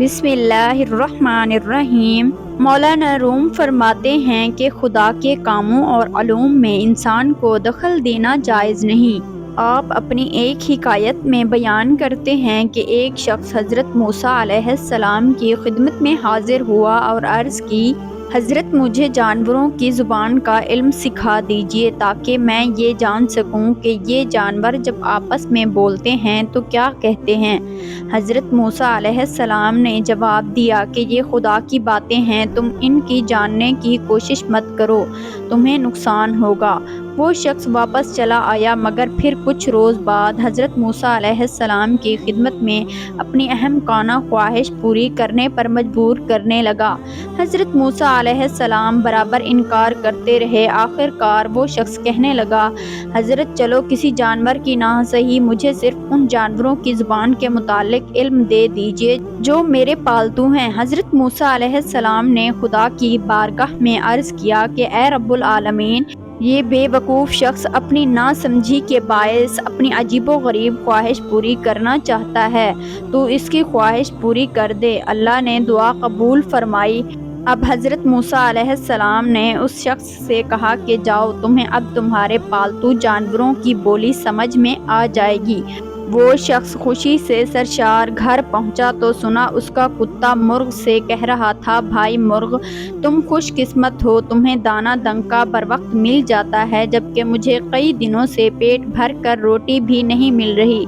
बिस्मिल्लाहिर्रहमानिर्रहीम। मौलाना रूम फरमाते हैं कि खुदा के कामों और अलूम में इंसान को दखल देना जायज़ नहीं। आप अपनी एक हिकायत में बयान करते हैं कि एक शख्स हज़रत मूसा अलैहिस्सलाम की खिदमत में हाजिर हुआ और अर्ज़ की, हज़रत मुझे जानवरों की ज़ुबान का इल्म सिखा दीजिए ताकि मैं ये जान सकूं कि ये जानवर जब आपस में बोलते हैं तो क्या कहते हैं। हज़रत मूसा अलैहिस्सलाम ने जवाब दिया कि ये खुदा की बातें हैं, तुम इनकी जानने की कोशिश मत करो, तुम्हें नुकसान होगा। वो शख्स वापस चला आया, मगर फिर कुछ रोज़ बाद हज़रत मूसा अलैहिस्सलाम की खिदमत में अपनी अहमकाना ख्वाहिश पूरी करने पर मजबूर करने लगा। हज़रत मूसा अलैहिस्सलाम बराबर इनकार करते रहे। आखिरकार वो शख्स कहने लगा, हज़रत चलो किसी जानवर की ना सही मुझे सिर्फ उन जानवरों की ज़ुबान के मुतालिक इल्म दे दीजिए जो मेरे पालतू हैं। हज़रत मूसा अलैहिस्सलाम ने खुदा की बारगाह में अर्ज़ किया कि ए रब्बुल आलमीन, ये बेवकूफ़ शख्स अपनी नासमझी के बायस अपनी अजीबो-गरीब ख्वाहिश पूरी करना चाहता है, तो इसकी ख्वाहिश पूरी कर दे। अल्लाह ने दुआ कबूल फरमाई। अब हज़रत मूसा अलैहिस्सलाम ने उस शख्स से कहा कि जाओ, तुम्हें अब तुम्हारे पालतू जानवरों की बोली समझ में आ जाएगी। वो शख्स खुशी से सरशार घर पहुंचा तो सुना उसका कुत्ता मुर्ग से कह रहा था, भाई मुर्ग, तुम खुशकिस्मत हो, तुम्हें दाना दंका बर वक्त मिल जाता है, जबकि मुझे कई दिनों से पेट भर कर रोटी भी नहीं मिल रही।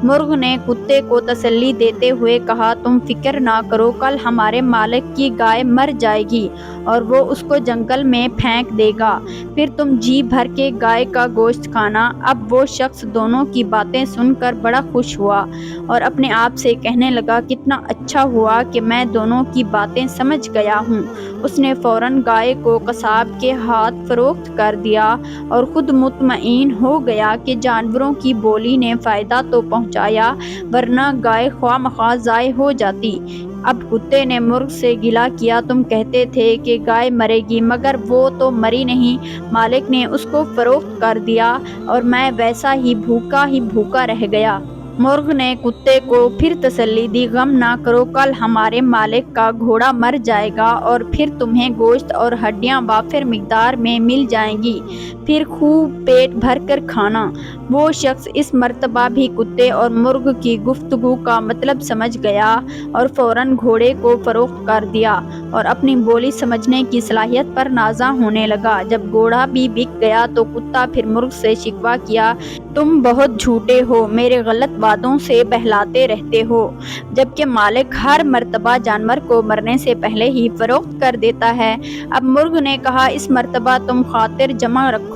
मुर्ग ने कुत्ते को तसल्ली देते हुए कहा, तुम फिक्र ना करो, कल हमारे मालिक की गाय मर जाएगी और वो उसको जंगल में फेंक देगा, फिर तुम जी भर के गाय का गोश्त खाना। अब वो शख्स दोनों की बातें सुनकर बड़ा खुश हुआ और अपने आप से कहने लगा, कितना अच्छा हुआ कि मैं दोनों की बातें समझ गया हूँ। उसने फौरन गाय को कसाब के हाथ फरोख्त कर दिया और खुद मुतमईन हो गया कि जानवरों की बोली ने फ़ायदा तो पहुँचाया, वरना गाय ख्वामख्वाह ज़ाय हो जाती। अब कुत्ते ने मुर्ग से गिला किया, तुम कहते थे कि गाय मरेगी, मगर वो तो मरी नहीं, मालिक ने उसको फरोख्त कर दिया और मैं वैसा ही भूखा रह गया। मुर्ग ने कुत्ते को फिर तसल्ली दी, गम ना करो, कल हमारे मालिक का घोड़ा मर जाएगा और फिर तुम्हें गोश्त और हड्डियां वाफिर मिकदार में मिल जाएंगी, फिर खूब पेट भर कर खाना। वो शख्स इस मर्तबा भी कुत्ते और मुर्ग की गुफ्तगू का मतलब समझ गया और फौरन घोड़े को फरोख्त कर दिया और अपनी बोली समझने की सलाहियत पर नाज़ा होने लगा। जब घोड़ा भी बिक गया तो कुत्ता फिर मुर्ग से शिकवा किया, तुम बहुत झूठे हो, मेरे गलत वादों से बहलाते रहते हो, जबकि मालिक हर मर्तबा जानवर को मरने से पहले ही फरोख्त कर देता है। अब मुर्ग ने कहा, इस मर्तबा तुम खातिर जमा रखो,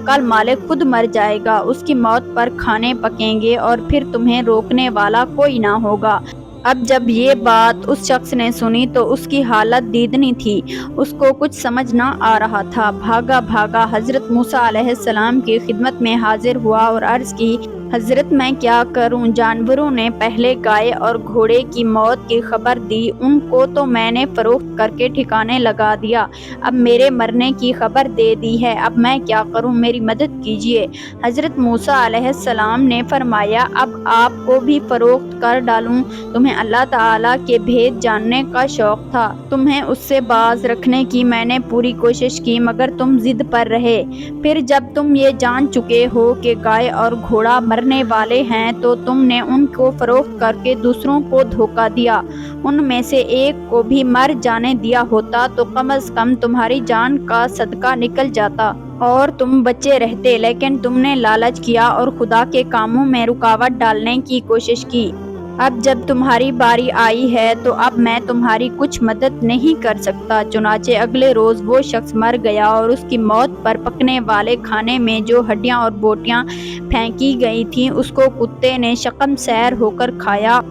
कल मालिक खुद मर जाएगा, उसकी मौत पर खाने पकेंगे और फिर तुम्हें रोकने वाला कोई ना होगा। अब जब ये बात उस शख्स ने सुनी तो उसकी हालत दीदनी थी, उसको कुछ समझ ना आ रहा था। भागा भागा हज़रत मूसा अलैहिस्सलाम की खिदमत में हाजिर हुआ और अर्ज़ की, हज़रत मैं क्या करूं, जानवरों ने पहले गाय और घोड़े की मौत की खबर दी, उनको तो मैंने फरोख्त करके ठिकाने लगा दिया, अब मेरे मरने की खबर दे दी है, अब मैं क्या करूं, मेरी मदद कीजिए। हज़रत मूसा अलैहिस्सलाम ने फरमाया, अब आपको भी फरोख्त कर डालूं, तुम्हें अल्लाह ताला के भेद जानने का शौक था, तुम्हें उससे बाज रखने की मैंने पूरी कोशिश की, मगर तुम जिद पर रहे। फिर जब तुम ये जान चुके हो कि गाय और घोड़ा मरने वाले हैं तो तुमने उनको फरोख्त करके दूसरों को धोखा दिया। उनमें से एक को भी मर जाने दिया होता तो कम से कम तुम्हारी जान का सदका निकल जाता और तुम बचे रहते, लेकिन तुमने लालच किया और खुदा के कामों में रुकावट डालने की कोशिश की। अब जब तुम्हारी बारी आई है तो अब मैं तुम्हारी कुछ मदद नहीं कर सकता। चुनाचे अगले रोज़ वो शख्स मर गया और उसकी मौत पर पकने वाले खाने में जो हड्डियां और बोटियां फेंकी गई थीं उसको कुत्ते ने शर्मसार होकर खाया।